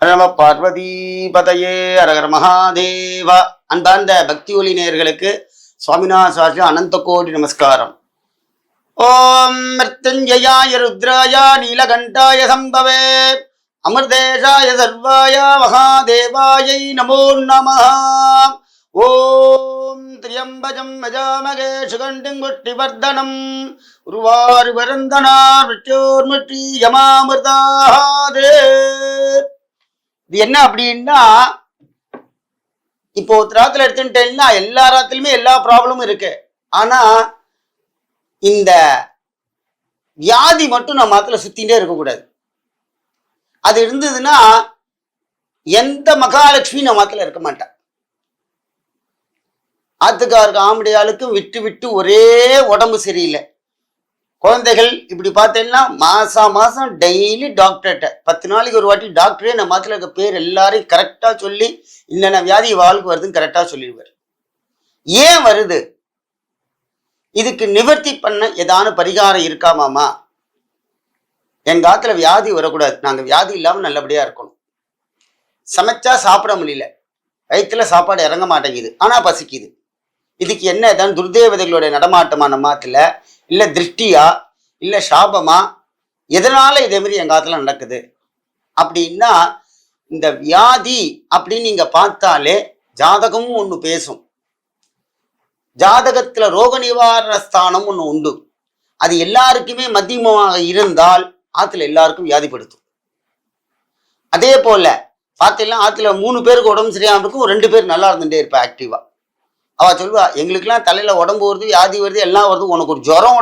நம பார்வதி பதையே அரகர மகாதேவா. அன்பார்ந்த பக்தி ஒளி நேயர்களுக்கு சுவாமிநாத அனந்த கோடி நமஸ்காரம். ஓம் மிருத்யுஞ்சயாய ருத்ராய நீலகண்டாய சம்பவே அமிர்தேஷாய சர்வாய மகாதேவாயை நமோ நமः. ஓம் திரியம்பஜம் யஜாமகே சுகண்டிம் குட்டிவர்தனம் உருவாருவரந்தனார் மிருத்யோர்மிருத்தி யமாமிர்தாதே. இது என்ன அப்படின்னா, இப்போ ராத்துல எடுத்துட்டேன்னா எல்லா ராத்திலுமே எல்லா ப்ராப்ளமும் இருக்கு. ஆனா இந்த வியாதி மட்டும் நம்ம மாத்துல சுத்திகிட்டே இருக்கக்கூடாது. அது இருந்ததுன்னா எந்த மகாலட்சுமி நம்ம மாத்துல இருக்க மாட்டா. ஆத்துக்காருக்கு ஆம்படியாளுக்கும் விட்டு விட்டு ஒரே உடம்பு சரியில்லை. குழந்தைகள் இப்படி பார்த்தீங்கன்னா மாசம் டெய்லி டாக்டர்கிட்ட 10 நாளைக்கு ஒரு வாட்டி டாக்டரே நம்ம மாத்துல இருக்க பேர் எல்லாரையும் கரெக்டா சொல்லி என்னென்ன வியாதி வாழ்க்கை வருதுன்னு கரெக்டா சொல்லிடுவார். ஏன் வருது? இதுக்கு நிவர்த்தி பண்ண ஏதான பரிகாரம் இருக்காமாமா? எங்க ஆத்துல வியாதி வரக்கூடாது, நாங்க வியாதி இல்லாம நல்லபடியா இருக்கணும். சமைச்சா சாப்பிட முடியல, வயிற்றுல சாப்பாடு இறங்க மாட்டேங்குது, ஆனா பசிக்குது. இதுக்கு என்ன ஏதாவது துர்தேவதைகளுடைய நடமாட்டமா நம்ம ஆத்துல, இல்ல திருஷ்டியா, இல்ல சாபமா, எதனால இதே மாதிரி எங்க ஆத்துல நடக்குது அப்படின்னா, இந்த வியாதி அப்படின்னு நீங்க பார்த்தாலே ஜாதகமும் ஒண்ணு பேசும். ஜாதகத்துல ரோக நிவாரண ஸ்தானம் ஒண்ணு உண்டு. அது எல்லாருக்குமே மத்தியமமாக இருந்தால் ஆத்துல எல்லாருக்கும் வியாதிப்படுத்தும். அதே போல பார்த்தீங்கன்னா ஆத்துல 3 பேருக்கு உடம்பு சரியாம இருக்கும், 2 பேர் நல்லா இருந்துட்டே இருப்பா ஆக்டிவா. அவ சொல்லுவா, எங்களுக்கெல்லாம் தலையில உடம்பு வருது, வியாதி வருது, எல்லாம் வருது, உனக்கு ஒரு ஜுரம்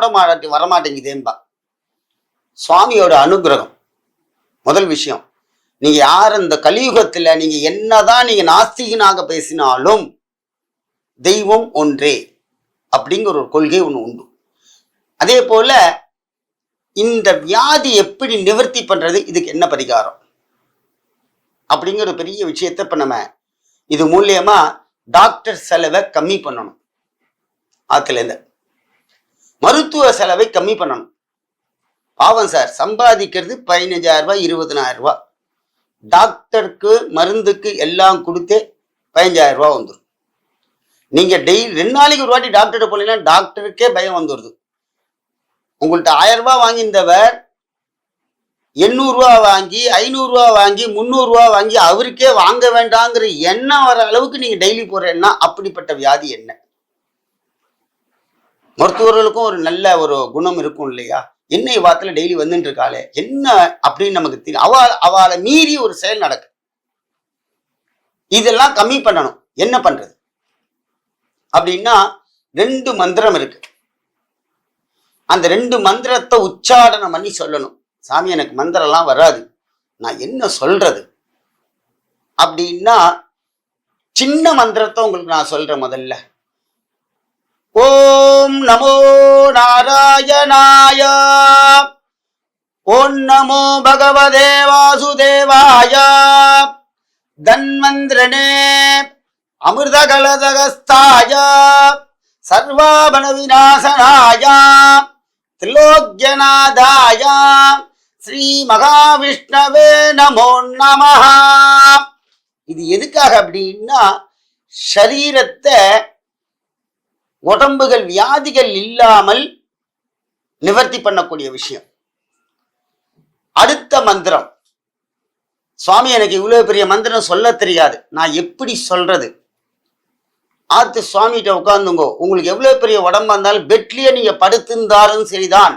வரமாட்டேங்குதேன்பா. சுவாமியோட அனுகிரகம் முதல் விஷயம். நீங்க யார் இந்த கலியுகத்துல நீங்க என்னதான் நீங்க நாஸ்திகனாக பேசினாலும் தெய்வம் ஒன்றே அப்படிங்கிற ஒரு கொள்கை ஒண்ணு உண்டு. அதே போல இந்த வியாதி எப்படி நிவர்த்தி பண்றது, இதுக்கு என்ன பரிகாரம் அப்படிங்கிற ஒரு பெரிய விஷயத்த இப்ப நம்ம இது மூலியமா டாக்டர் செலவை கம்மி பண்ணணும். ஆத்துல இருந்து மருத்துவ செலவை கம்மி பண்ணணும். பாவம் சார், சம்பாதிக்கிறது 15,000 ரூபாய் 20,000 ரூபாய், டாக்டருக்கு மருந்துக்கு எல்லாம் கொடுத்து 15,000 ரூபாய் வந்துடும். நீங்க டெய்லி 2 நாளைக்கு ஒரு வாட்டி டாக்டர்கிட்ட போனீங்கன்னா டாக்டருக்கே பயம் வந்துடுது. உங்கள்கிட்ட 1000 ரூபாய் வாங்கியிருந்தவர் 800 ரூபாய் வாங்கி 500 ரூபாய் வாங்கி 300 ரூபாய் வாங்கி அவருக்கே வாங்க வேண்டாங்கிற எண்ணம் வர அளவுக்கு நீங்க டெய்லி போறேன்னா அப்படிப்பட்ட வியாதி என்ன? மருத்துவர்களுக்கும் ஒரு நல்ல ஒரு குணம் இருக்கும் இல்லையா? என்ன வார்த்தையில டெய்லி வந்துட்டு இருக்காளே என்ன அப்படின்னு நமக்கு தெரியும். அவளை மீறி ஒரு செயல் நடக்கு. இதெல்லாம் கம்மி பண்ணணும். என்ன பண்றது அப்படின்னா 2 மந்திரம் இருக்கு. அந்த 2 மந்திரத்தை உச்சாடனம் பண்ணி சொல்லணும். சாமி, எனக்கு மந்திரம்லாம் வராது, நான் என்ன சொல்றது அப்படின்னா சின்ன மந்திரத்தை உங்களுக்கு நான் சொல்றேன். முதல்ல ஓம் நமோ நாராயணாய, ஓம் நமோ பகவதே வாசுதேவாய, தன்வந்திரனே அமிர்தகலதகஸ்தாய, சர்வாபண விநாசனாய, திரிலோக்யநாதாய, ஸ்ரீ மகாவிஷ்ணவே நமோ நமஹ. இது எதுக்காக அப்படின்னா சரீரத்தை உடம்புகள் வியாதிகள் இல்லாமல் நிவர்த்தி பண்ணக்கூடிய விஷயம். அடுத்த மந்திரம், சுவாமி எனக்கு இவ்வளவு பெரிய மந்திரம் சொல்ல தெரியாது, நான் எப்படி சொல்றது? ஆத்து சுவாமிகிட்ட உட்கார்ந்துங்கோ. உங்களுக்கு எவ்வளவு பெரிய உடம்பா இருந்தாலும் பெட்லயே நீங்க படுத்திருந்தாலும் சரிதான்,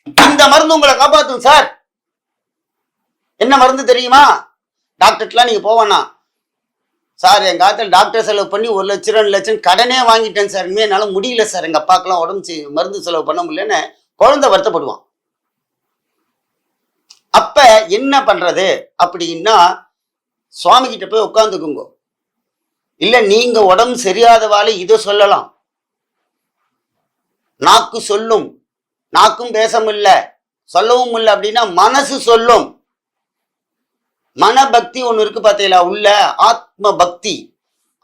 இந்த மருந்து உங்களை காப்பாத்தும் சார். என்ன மருந்து தெரியுமா? டாக்டர்லாம் நீங்க போவேண்ணா. சார், எங்க ஆத்துல டாக்டர் செலவு பண்ணி 1 லட்சம் 2 லட்சம் கடனே வாங்கிட்டேன் சார், இனிமே என்னால முடியல சார், எங்க அப்பாக்கெல்லாம் உடம்பு மருந்து செலவு பண்ண முடியலன்னு குழந்தை வருத்தப்படுவான். அப்ப என்ன பண்றது அப்படின்னா சுவாமி கிட்ட போய் உட்காந்துக்குங்க. இல்ல நீங்க உடம்பு சரியாதவாறு இதை சொல்லலாம். நாக்கு சொல்லும், நாக்கும் பேச முடியல, சொல்லவும் இல்லை அப்படின்னா மனசு சொல்லும். மனபக்தி ஒண்ணு இருக்கு பார்த்தீங்களா, உள்ள ஆத்ம பக்தி,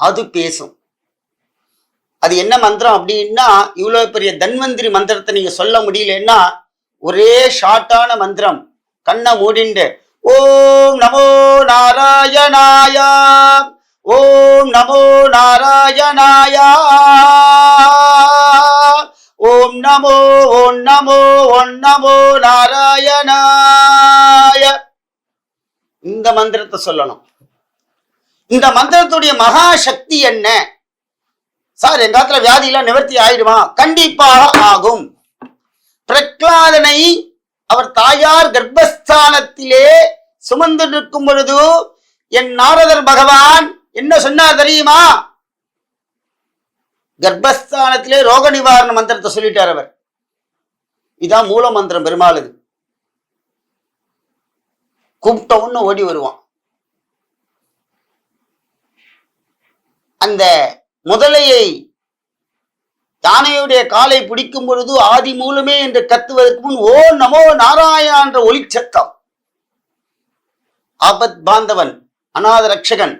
அது பேசும். அது என்ன மந்திரம் அப்படின்னா, இவ்வளவு பெரிய தன்வந்திரி மந்திரத்தை நீங்க சொல்ல முடியலன்னா ஒரே ஷார்ட்டான மந்திரம், கண்ணை மூடிண்டு ஓம் நமோ நாராயணாய. ஓம் நமோ நாராயணாய. ஓம் நமோ ஓம் நமோ ஓம் நமோ நாராயணாய. இந்த மந்திரத்தை சொல்லணும். இந்த மந்திரத்துடைய மகா சக்தி என்ன சார்? எங்க காலத்துல வியாதி எல்லாம் நிவர்த்தி ஆயிடுமா? கண்டிப்பாக ஆகும். பிரகலாதனை அவர் தாயார் கர்ப்பஸ்தானத்திலே சுமந்து நிற்கும் பொழுது என் நாரதர் பகவான் என்ன சொன்னார் தெரியுமா? கர்ப்பஸ்தானத்திலே ரோக நிவாரண மந்திரத்தை சொல்லிட்டார் அவர். இதான் மூல மந்திரம் பெருமாளுது. கூப்பிட்ட ஒண்ணு ஓடி வருவான். அந்த முதலையை யானையுடைய காலை பிடிக்கும் பொழுது ஆதி மூலமே என்று கத்துவதற்கு முன் ஓ நமோ நாராயணா என்ற ஒளிச்சத்தம். ஆபத் பாந்தவன், அநாத ரட்சகன்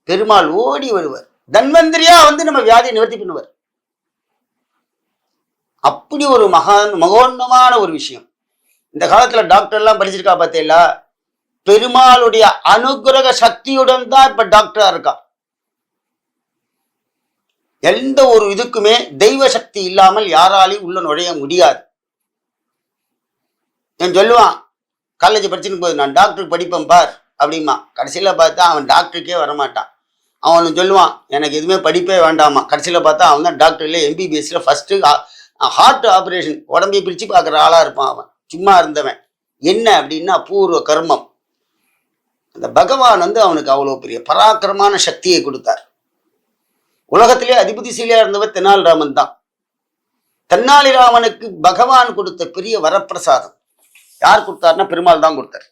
பெருமாள் ஓடி வருவர். தன்வந்திரியா வந்து நம்ம வியாதியை நிவர்த்தி பண்ணுவார். அப்படி ஒரு மகோன்னமான ஒரு விஷயம். இந்த காலத்துல டாக்டர் எல்லாம் படிச்சிருக்கா பார்த்தீங்களா? பெருமாளுடைய அனுகிரக சக்தியுடன் தான் இப்ப டாக்டரா இருக்கா. எந்த ஒரு இதுக்குமே தெய்வ சக்தி இல்லாமல் யாராலையும் உள்ள நுழைய முடியாது. நான் சொல்லுவான், காலேஜ் படிச்சுன்னு போது நான் டாக்டருக்கு படிப்பேன் பார் அப்படிமா. கடைசியில பார்த்தா அவன் டாக்டருக்கே வரமாட்டான். அவனு சொல்லுவான் எனக்கு எதுவுமே படிப்பே வேண்டாமா. கடைசியில பார்த்தா அவன் தான் டாக்டர்ல எம்பிபிஎஸ்ல ஃபர்ஸ்ட் ஹார்ட் ஆபரேஷன் உடம்பை பிரிச்சு பார்க்குற ஆளா இருப்பான். அவன் சும்மா இருந்தவன். என்ன அப்படின்னா பூர்வ கர்மம். அந்த பகவான் வந்து அவனுக்கு அவ்வளவு பெரிய பராக்கிரமான சக்தியை கொடுத்தார். உலகத்திலே அதிபதிசீலியா இருந்தவர் தெனாலிராமன் தான். தென்னாலிராமனுக்கு பகவான் கொடுத்த பெரிய வரப்பிரசாதம் யார் கொடுத்தார்னா பெருமாள் தான் கொடுத்தார்.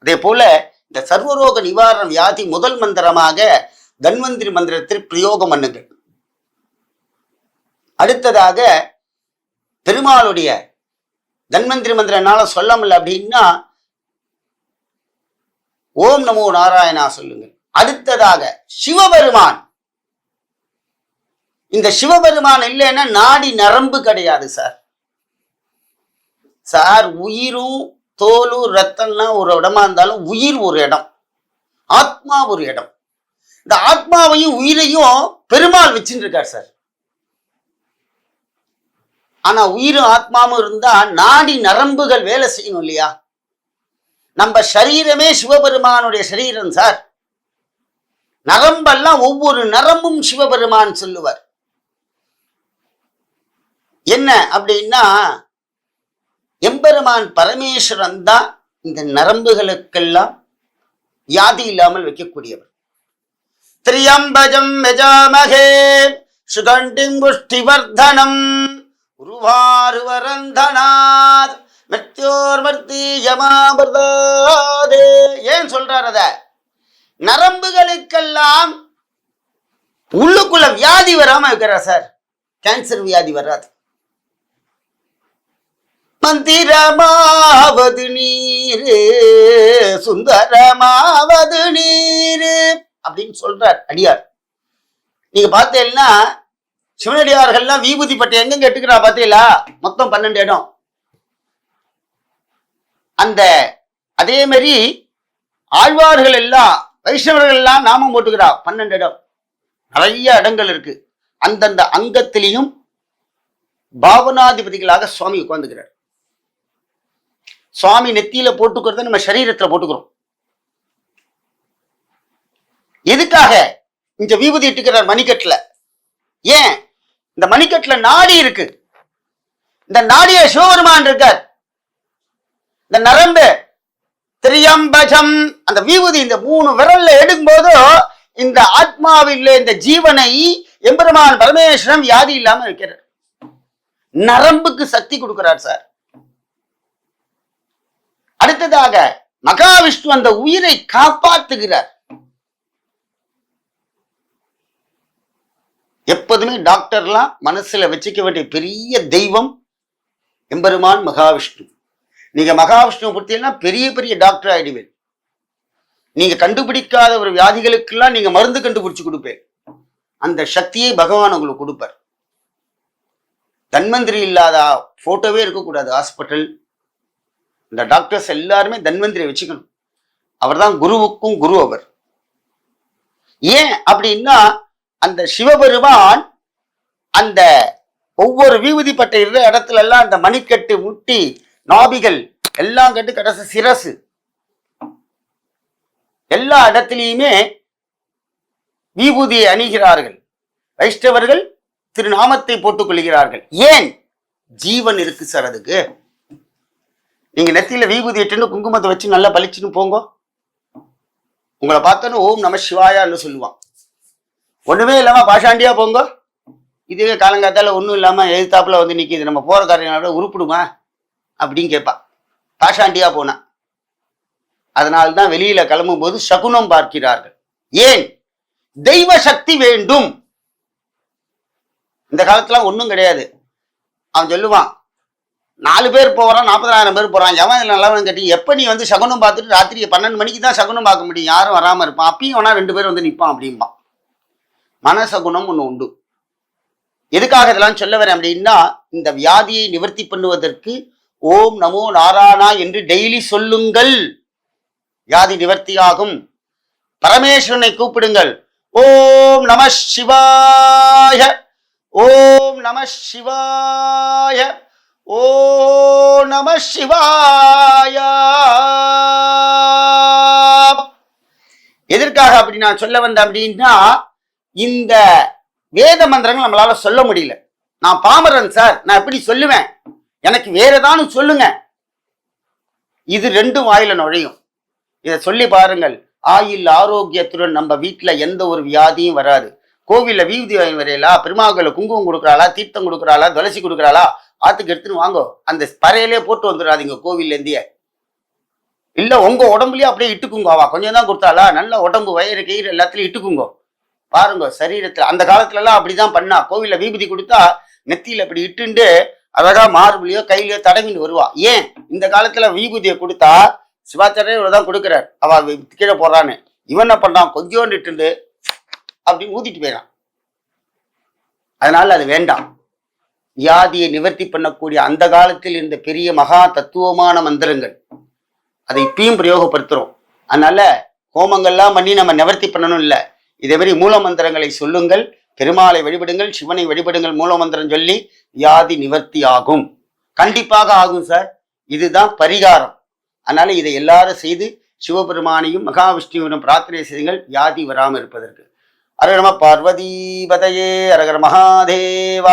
அதே போல இந்த சர்வரோக நிவாரண வியாதி முதல் மந்திரமாக தன்வந்திரி மந்திரத்தில் பிரயோகம் பண்ணுங்கள். அடுத்ததாக பெருமாளுடைய தன்வந்திரி மந்திரம் என்னால சொல்ல முடியல அப்படின்னா ஓம் நமோ நாராயணா சொல்லுங்கள். அடுத்ததாக சிவபெருமான். இந்த சிவபெருமான் இல்லைன்னா நாடி நரம்பு கிடையாது சார். சார் உயிரும் தோலும் ரத்தம்லாம் ஒரு இடமா இருந்தாலும் உயிர் ஒரு இடம், ஆத்மா ஒரு இடம். இந்த ஆத்மாவையும் உயிரையும் பெருமாள் வச்சுட்டு இருக்கார் சார். ஆனா உயிரும் ஆத்மாவும் இருந்தா நாடி நரம்புகள் வேலை செய்யணும் இல்லையா? நம்ம சரீரமே சிவபெருமானுடைய சரீரம் சார். நரம்பெல்லாம் ஒவ்வொரு நரம்பும் சிவபெருமான் சொல்லுவார். என்ன அப்படின்னா எம்பெருமான் பரமேஸ்வரன் தான் இந்த நரம்புகளுக்கெல்லாம் வியாதி இல்லாமல் வைக்கக்கூடியவர். திரியம்பஜம் யஜாமஹே சுகண்டிம் புஷ்டிவர்தனம் உருவாருவரந்தனாத் மிருத்யோர்மர்த்தி யமாபிரதாதே. ஏன் சொல்றார் அத? நரம்புகளுக்கெல்லாம் உள்ளுக்குள்ள வியாதி வராம இருக்கிறார் சார். கேன்சர் வியாதி வராது. மந்திரமாவது நீரு சுந்தரமாவது நீரு அப்படின்னு சொல்றார் அடியார். நீங்க பார்த்தீங்கன்னா சிவனடியார்கள்லாம் விபூதி பட்டு எங்க எட்டுக்கிறா பார்த்தீங்களா? மொத்தம் 12 இடம். அந்த அதே மாதிரி ஆழ்வார்கள் எல்லாம் வைஷ்ணவர்கள் எல்லாம் நாமம் போட்டுக்கிறா 12 இடம். நிறைய இடங்கள் இருக்கு. அந்தந்த அங்கத்திலையும் பாவனாதிபதிகளாக சுவாமி உட்கார்ந்துக்கிறார். சுவாமி நெத்தியில போட்டுக்கிறத நம்ம சரீரத்துல போட்டுக்கிறோம். எதுக்காக இந்த விபூதி இட்டுக்கிறார் மணிக்கட்டுல? ஏன்? இந்த மணிக்கட்டுல நாடி இருக்கு. இந்த நாடிய சிவபெருமான் இருக்கார். இந்த நரம்பு திரியம்பஜம் அந்த விபூதி இந்த 3 விரல்ல எடுக்கும் போது இந்த ஆத்மாவில் இந்த ஜீவனை எம்பெருமான் பரமேஸ்வரன் வியாதி இல்லாம வைக்கிறார். நரம்புக்கு சக்தி கொடுக்கிறார் சார். அடுத்ததாக மகாவிஷ்ணு அந்த உயிரை காப்பாற்றுகிறார். எப்போதுமே டாக்டர்லாம் மனசுல வச்சுக்க வேண்டிய பெரிய தெய்வம் எம்பெருமான் மகாவிஷ்ணு. நீங்க மகாவிஷ்ணுவை பொறுத்தீங்கன்னா பெரிய பெரிய டாக்டர் ஆயிடுவேன். நீங்க கண்டுபிடிக்காத ஒரு வியாதிகளுக்கெல்லாம் நீங்க மருந்து கண்டுபிடிச்சு கொடுப்பேன். அந்த சக்தியை பகவான் உங்களுக்கு கொடுப்பார். தன்வந்திரி இல்லாத போட்டோவே இருக்கக்கூடாது ஹாஸ்பிட்டல். இந்த டாக்டர்ஸ் எல்லாருமே தன்வந்திரியை வச்சுக்கணும். அவர்தான் குருவுக்கும் குரு அவர். ஏன் அப்படின்னா அந்த சிவபெருமான் அந்த ஒவ்வொரு விபூதி பட்ட இடத்துல எல்லாம் அந்த மணிக்கட்டு முட்டி நாபிகள் எல்லாம் கட்டு கடைசி சிரசு எல்லா இடத்திலையுமே விபூதியை அணிகிறார்கள். வைஷ்ணவர்கள் திருநாமத்தை போட்டுக் கொள்கிறார்கள். ஏன்? ஜீவன் இருக்கு சார் அதுக்கு. நீங்க நெத்தியில விபூதி எட்டுன்னு குங்குமத்தை வச்சு நல்லா பளிச்சுன்னு போங்க. உங்களை பார்த்தோன்னு ஓம் நம சிவாயான்னு சொல்லுவான். ஒண்ணுமே இல்லாம பாஷாண்டியா போங்க. இதுவே காலங்காத்தால ஒன்றும் இல்லாம எதிர்த்தாப்புல வந்து நிற்கிது, நம்ம போற காரியங்களோட உருப்பிடுமா அப்படின்னு கேட்பா பாஷாண்டியா போனா. அதனால்தான் வெளியில கிளம்பும் போது சகுனம் பார்க்கிறார்கள். ஏன்? தெய்வ சக்தி வேண்டும். இந்த காலத்துல ஒன்றும் கிடையாது. அவன் சொல்லுவான் 4 பேர் போறான், 40,000 பேர் போறான், எவன் நல்லவன் கட்டி எப்ப நீ வந்து சகுனம் பார்த்துட்டு ராத்திரி 12 மணிக்கு தான் சகுனம் பார்க்க முடியும், யாரும் வராம இருப்பான், அப்பயும் வேணா 2 பேர் வந்து நிற்பான் அப்படிம்பான். மனசகுனம் ஒண்ணு உண்டு. எதுக்காக இதெல்லாம் சொல்ல வரேன் அப்படின்னா, இந்த வியாதியை நிவர்த்தி பண்ணுவதற்கு ஓம் நமோ நாராயணா என்று டெய்லி சொல்லுங்கள். வியாதி நிவர்த்தியாகும். பரமேஸ்வரனை கூப்பிடுங்கள். ஓம் நம சிவாய, ஓம் நம சிவாய, ஓம் நம சிவாய. எதற்காக அப்படி நான் சொல்ல வந்தேன் அப்படின்னா, இந்த வேத மந்திரங்கள் நம்மளால சொல்ல முடியல. நான் பாமரன் சார், நான் எப்படி சொல்லுவேன், எனக்கு வேற ஏதாவது சொல்லுங்க. இது 2 வாயில நுழையும். இதை சொல்லி பாருங்கள். ஆயுள் ஆரோக்கியத்துடன் நம்ம வீட்டுல எந்த ஒரு வியாதியும் வராது. கோவில்ல விபூதி வாங்கி வரையலா, பெருமாள்களை குங்குமம் கொடுக்குறாளா, தீர்த்தம் கொடுக்குறாளா, துளசி கொடுக்குறாளா, ஆத்துக்கு எடுத்துன்னு வாங்கோ, அந்த பறையிலே போட்டு வந்துடாதீங்க கோவில்ல இருந்தே. இல்ல உங்க உடம்புலயே அப்படியே இட்டுக்குங்க. அவா கொஞ்சம் தான் கொடுத்தாளா, நல்ல உடம்பு வயிறு கயிறு எல்லாத்துலயும் இட்டுக்குங்க. பாருங்க சரீரத்துல அந்த காலத்துல எல்லாம் அப்படிதான் பண்ணா. கோவில்ல விபூதி கொடுத்தா நெத்தியில இப்படி இட்டுண்டு அழகா மார்புலையோ கையிலயோ தடவின்னு வருவா. ஏன்? இந்த காலத்துல விபூதியை கொடுத்தா சிவாச்சாரியர் தான் கொடுக்குறார், அவ கீழே போறான்னு. இவன் என்ன பண்றான், கொஞ்சோண்டு இட்டுண்டு அப்படி ஊதிட்டு போயிடான். அதனால அது வேண்டாம். வியாதியை நிவர்த்தி பண்ணக்கூடிய அந்த காலத்தில் இருந்த பெரிய மகா தத்துவமான மந்திரங்கள், அதை இப்பயும் பிரயோகப்படுத்துறோம். அதனால ஹோமங்கள்லாம் பண்ணி நம்ம நிவர்த்தி பண்ணணும் இல்லை. இதே மாதிரி மூல மந்திரங்களை சொல்லுங்கள். பெருமாளை வழிபடுங்கள், சிவனை வழிபடுங்கள். மூல மந்திரம் சொல்லி வியாதி நிவர்த்தி ஆகும். கண்டிப்பாக ஆகும் சார். இதுதான் பரிகாரம். அதனால இதை எல்லாரும் செய்து சிவபெருமானையும் மகாவிஷ்ணுவினும் பிரார்த்தனை செய்யுங்கள், வியாதி வராமல் இருப்பதற்கு. அரகர நம பார்வதி பதையே, அரகர மகாதேவா.